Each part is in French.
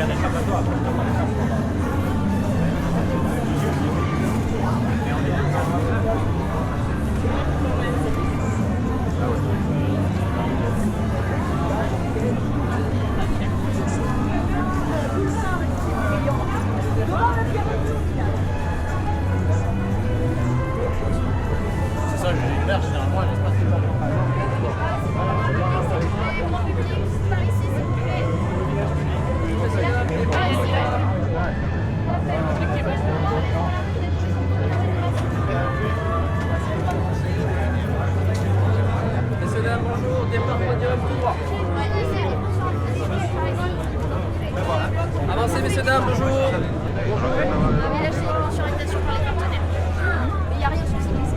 un échappatoire. C'est ça, j'ai l'air généralement, j'espère que c'est pas bon. Messieurs, dames, bonjour, départ podium tout droit. Avancez, messieurs, dames, bonjour. Bonjour. Mais là, c'est une mensualisation par les partenaires. Mais il n'y a rien sur cette liste.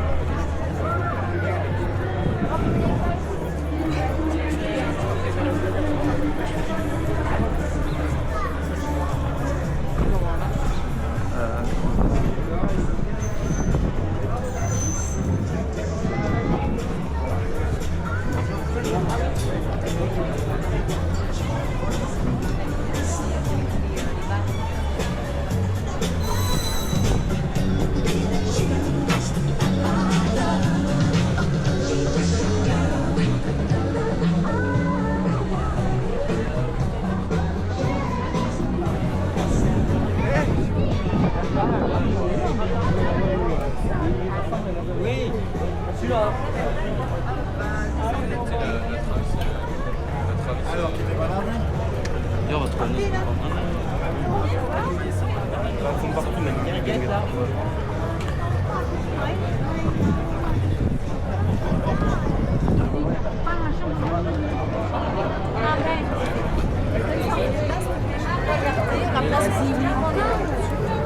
Oui, celui-là. Alors, qui est valable? On va trouver un autre. Ils font partout même.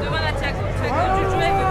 Devant la Thiago, tu joues avec le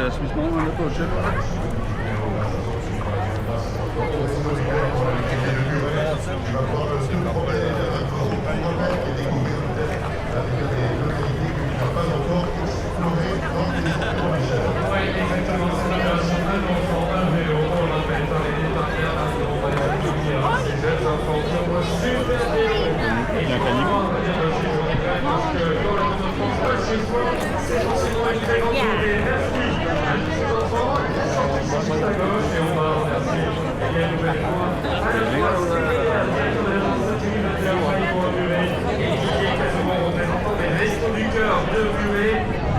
Der spiser morgenmad på hotel. Il y a un caniveau.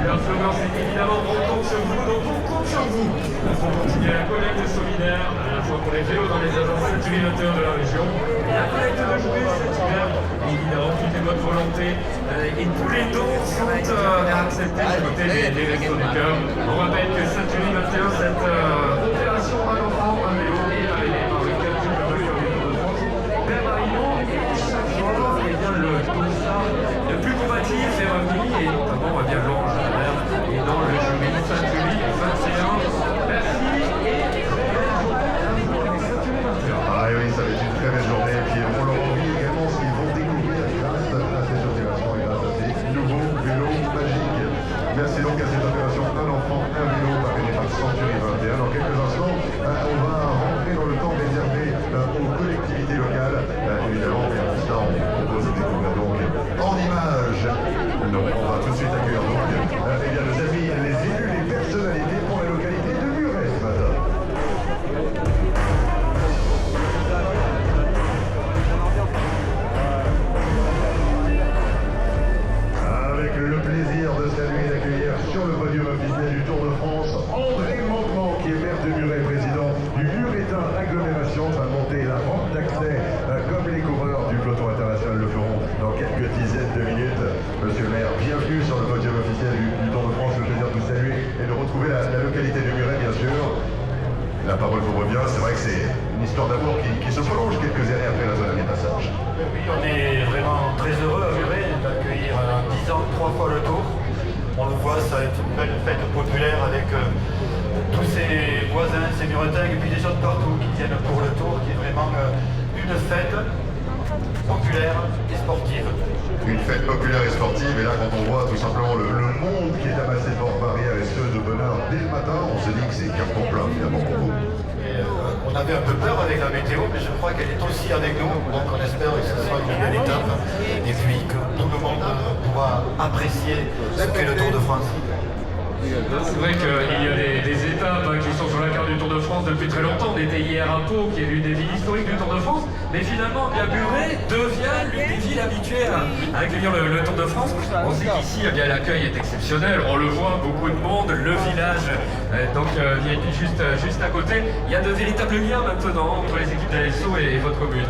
Leur slogan, c'est évidemment on compte sur vous, donc on compte sur vous. Il y a la collecte solidaire, à la fois pour les vélos dans les agences utilisateur de la région, et la collecte de jouets cet hiver. Évidemment, tout est votre volonté et tous les dons sont acceptés du côté des restos du cœur. On rappelle que Saint-Julie 21, cette opération à l'enfant, un vélo est arrivée par le calcul de Tour de France. Même à Lyon, chaque jour, eh bien, le commissaire le plus combatif est revenu, et notamment on va bien Laurent Jalabert et dans le jury Saint-Julie 21. Merci et Ah oui, ça va être une très belle journée. Et puis on leur envie également ce qu'ils vont découvrir grâce à cette opération et grâce à ces nouveaux vélos magiques. Merci donc à cette opération Un enfant, un vélo parrainé par Century 21. Dans quelques instants, on va rentrer dans le temps réservé aux collectivités locales. Évidemment, mais avant ça, on propose de découvrir donc en images. Donc on va tout de suite accueillir donc eh bien, nos amis, les élus, les personnalités pour la localité de Muret ce matin. Avec le plaisir de saluer et d'accueillir sur le podium officiel du Tour de France, André Manquement, qui est maire de Muret, président du Muretin Agglomération, va monter la rampe d'accès comme les coureurs du peloton international le feront dans quelques dizaines de minutes. Monsieur le maire, bienvenue sur le podium officiel du Tour de France. Le plaisir de vous saluer et de retrouver la localité de Muret, bien sûr. La parole vous revient. C'est vrai que c'est une histoire d'amour qui se prolonge quelques années après va être une belle fête populaire avec tous ses voisins, ses muretins et puis des gens de partout qui viennent pour le tour, qui est vraiment une fête populaire et sportive. Une fête populaire et sportive, et là quand on voit tout simplement le monde qui est amassé devant Barrière et ce de bonheur dès le matin, on se dit que c'est carton plein finalement pour vous. On avait un peu peur avec la météo, mais je crois qu'elle est aussi avec nous, donc on espère que ce sera une belle étape, et puis que tout le monde pourra apprécier ce qu'est le Tour de France. C'est vrai qu'il y a des étapes qui sont sur la carte du Tour de France depuis très longtemps. On était hier à Pau, qui est l'une des villes historiques du Tour de France, mais finalement, Muret devient l'une des villes habituées à accueillir le Tour de France. On sait qu'ici, l'accueil est exceptionnel. On le voit, beaucoup de monde, le village, donc juste à côté. Il y a de véritables liens maintenant entre les équipes d'ASO et votre commune.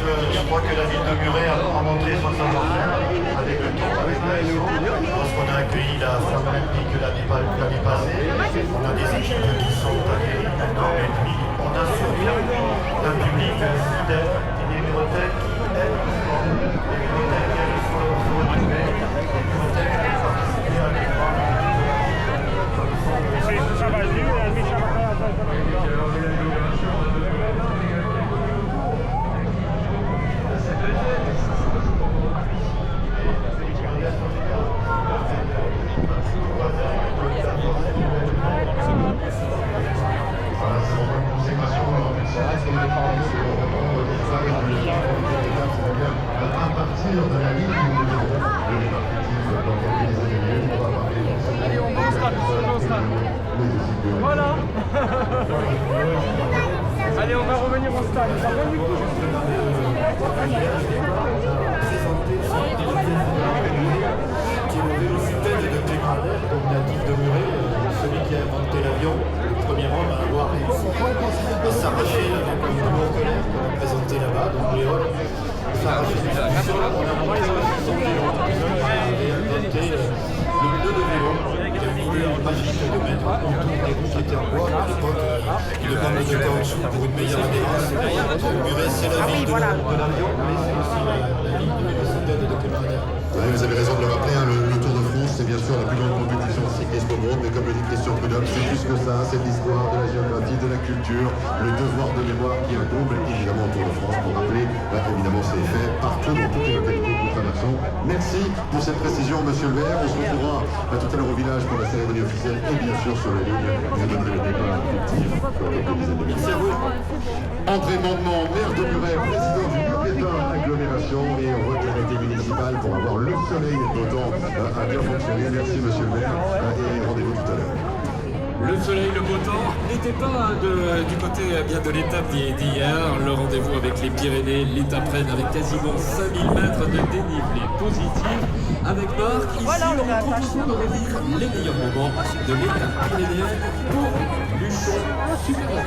Je crois que la ville de Muret a montré son savoir-faire avec le Tour, avec l'ASO. Lorsqu'on a accueilli la flamme olympique l'année passée, on a des équipes qui sont accueillies maintenant, et puis on a surtout un public fidèle et des Muretins qui aiment le sport, des Muretins qui aiment sur le duel, des Muretins qui aiment participer à l'écran. Allez, on va au stade, Voilà. Allez, on va revenir au stade. Ça va du coup. Qui est le vélocipède de Clément, donc natif de Muret, celui qui a inventé l'avion, le premier homme à avoir réussi à s'arracher avec un boulot colère qu'on a présenté là-bas, donc Léon s'arracher du sol, on a monté son vélo. Et inventé le pneu de vélo, qui a voulu magique de mettre des roues qui étaient en bois à l'époque, une bande de caoutchouc pour une meilleure adhérence. Muret, c'est la ville de l'avion, mais c'est aussi la ville du vélocipède de Clément. Oui, vous avez raison de le rappeler, hein, le Tour de France, c'est bien sûr la plus grande compétition cycliste au monde, mais comme le dit Christian Prudhomme, c'est plus que ça, c'est de l'histoire, de la géographie, de la culture, le devoir de mémoire qui incombe évidemment au Tour de France pour rappeler évidemment ces faits partout dans toutes les localités que nous traversons. Merci pour cette précision, monsieur le maire. On se retrouvera tout à l'heure au village pour la cérémonie officielle et bien sûr sur la ligne. Vous donnerez le départ effectif pour quelques dizaines de minutes. André Mandement, maire de Muret, président du Muretin Agglomération et retraité municipal pour avoir le soleil et le beau temps à bien fonctionner. Merci monsieur le maire et rendez-vous tout à l'heure. Le soleil, le beau temps n'était pas du côté bien de l'étape d'hier. Le rendez-vous avec les Pyrénées, l'étape reine avec quasiment 5000 mètres de dénivelé positif. Avec Marc, ici on vous propose de revivre les meilleurs moments de l'étape pyrénéenne pour Luchon Super.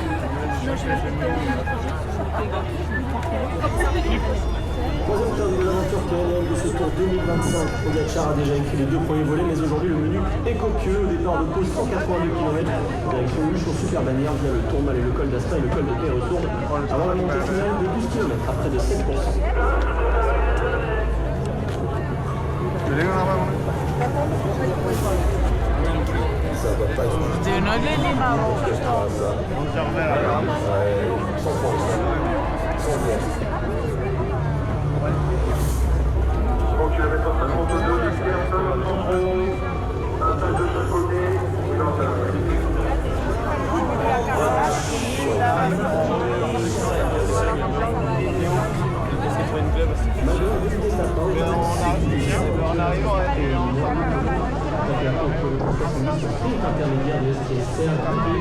Troisième tome de l'aventure pyrénéenne de ce tour 2025. Pogacar a déjà écrit les 2 premiers volets, mais aujourd'hui le menu est copieux. Au départ de pause 182 km, direction Luchon Super Bannière via le Tourmal et le col d'Aspin et le col de Peyresourde, avant la montée finale de 12 km à près de 7%. C'était une anglais, Donc tu vas mettre 52 des personnes en haut, un peu de chaque côté, et dans En arrivant, intermédiaire de STSR, mais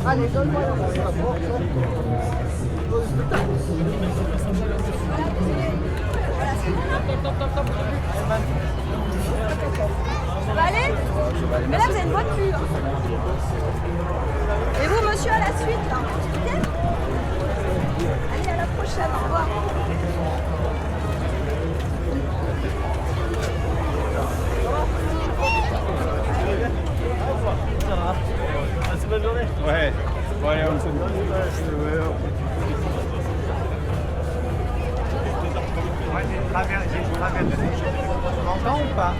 Allez, donne-moi la Ça va aller? Mais là, vous avez une bonne vue. Et vous, monsieur, à la suite, là. Ok? Allez, à la prochaine. Au revoir. Bonne journée. Ouais. Bon, allez, on se dit. J'ai traversé. Tu m'entends ou pas?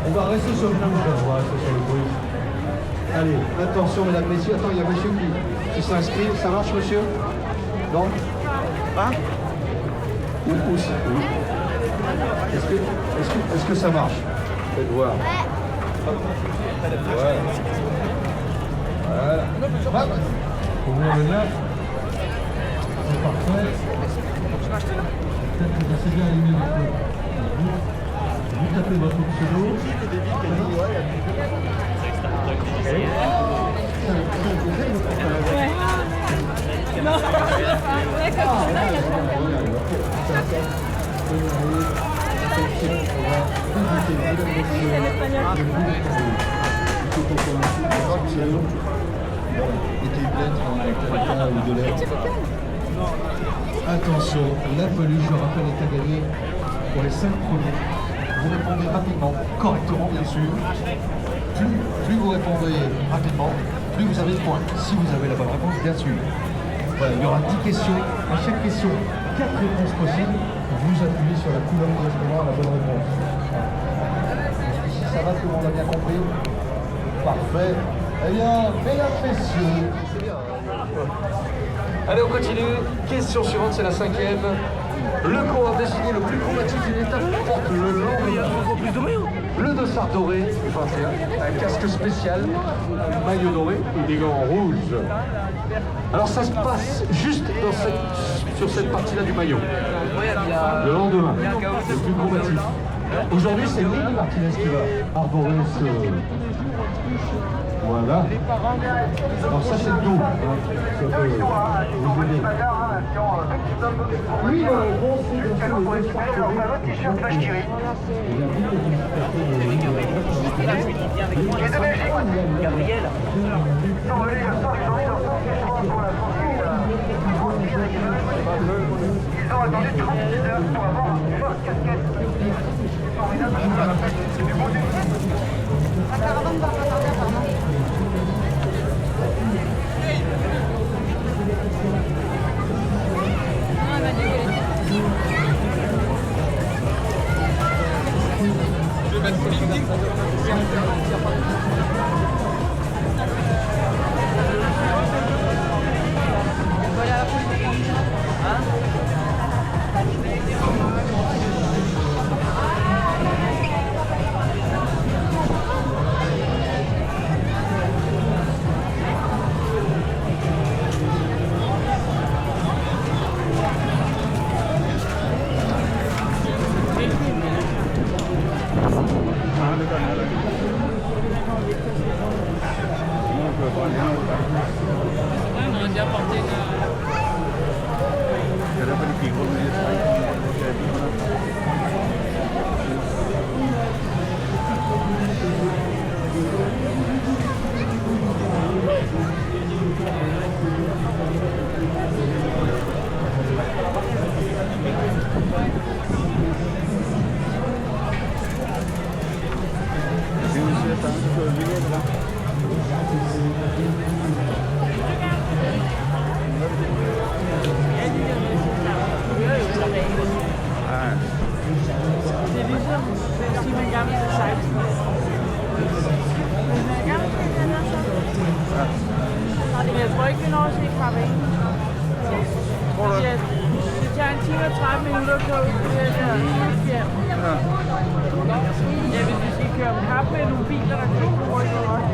On va rester sur le bouge, on va rester sur le bouge. Allez, attention mesdames, messieurs, attends, il y a monsieur qui s'inscrit, ça marche monsieur? Non? Hein? Ou pouce? Oui. Est-ce que ça marche? Faites voir. Voilà. Voilà. Pour vous le 9. C'est parfait. Peut-être que vous assez bien aligné vous tapez votre pseudo. Ouais. Non. Ouais, comme ça, il a Attention, la peluche, je rappelle, est à gagner pour les 5 premiers. Vous répondez rapidement, correctement bien sûr. Plus vous répondrez rapidement, plus vous avez de points. Si vous avez la bonne réponse, bien sûr. Voilà, il y aura 10 questions. À chaque question, 4 réponses possibles. Vous appuyez sur la couleur correspondant à la bonne réponse. Ici, ça va, tout le monde a bien compris? Parfait. Eh bien, mesdames, messieurs, c'est bien. Allez, on continue. Question suivante, c'est la 5e. Le coureur désigné le plus combatif d'une étape porte le lendemain. bleu dossard doré du 21, un casque spécial, un maillot doré et des gants rouges. Alors ça se passe juste sur cette partie-là du maillot. Le lendemain, le plus combatif. Aujourd'hui, c'est Lily Martinez qui va arborer ce... Voilà. Alors ça, c'est le dos. Ça peut vous aider. Oui, bon, c'est t-shirt Flash Thierry. Et de Belgique, Gabriel. Ils sont venus hier soir, ils ont mis leur sang pour la sortie. Ils ont attendu 36 heures pour avoir leur casquette. C'est du beau du... La caravane va pas tarder apparemment. Je vais mettre sur LinkedIn. Jeg tror ikke, vi når at se Karavanen. Det tager 1 time og 30 minutter at køre ud på det der hjem. Ja, hvis vi skal køre på kap med nogle biler, der kan gå rundt og også.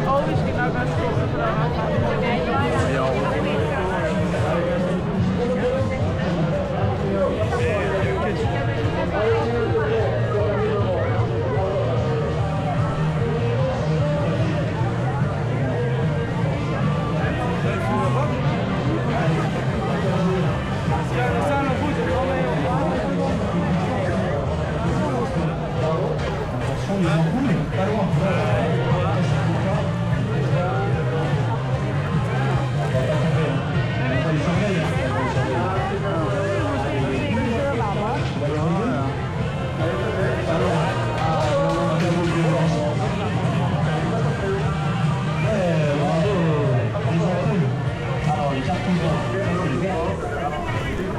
Og vi skal nok også gå, for der er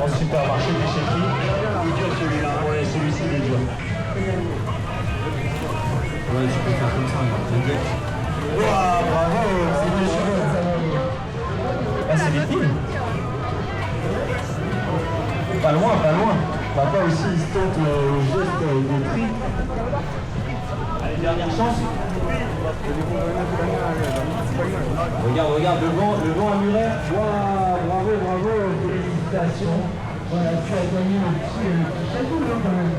også supermarché du Chéki. Il est dur celui-là, ouais, celui-ci il est dur. Ouais, tu peux faire comme ça, t'inquiète. Waouh, bravo, c'est du cheveux, ça va. Ah, c'est vite. Pas loin, pas loin. Papa aussi, il se tente le geste de tri. Allez, dernière chance. Regarde, devant un muret. Waouh, bravo, bravo, félicitations. Voilà, tu as gagné le petit château là quand même.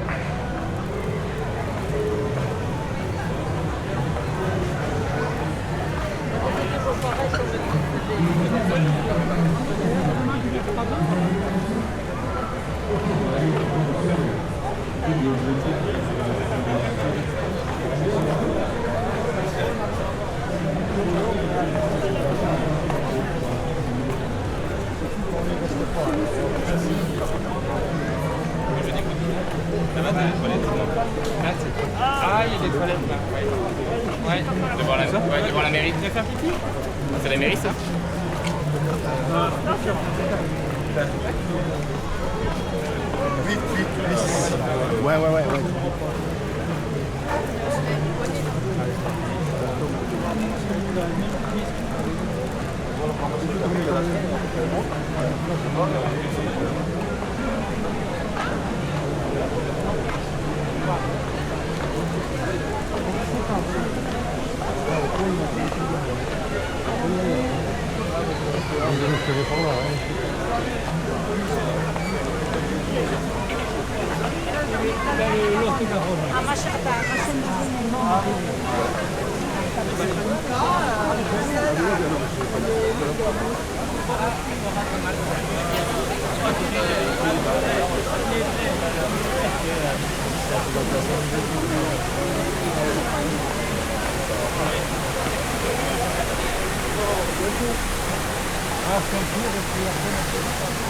Ah, il y a des toilettes là. Ouais. Devant la mairie. Tu veux faire pipi? C'est la mairie ça? Oui. Ouais. Wow. téléphone-là. Ah, c'est un peu,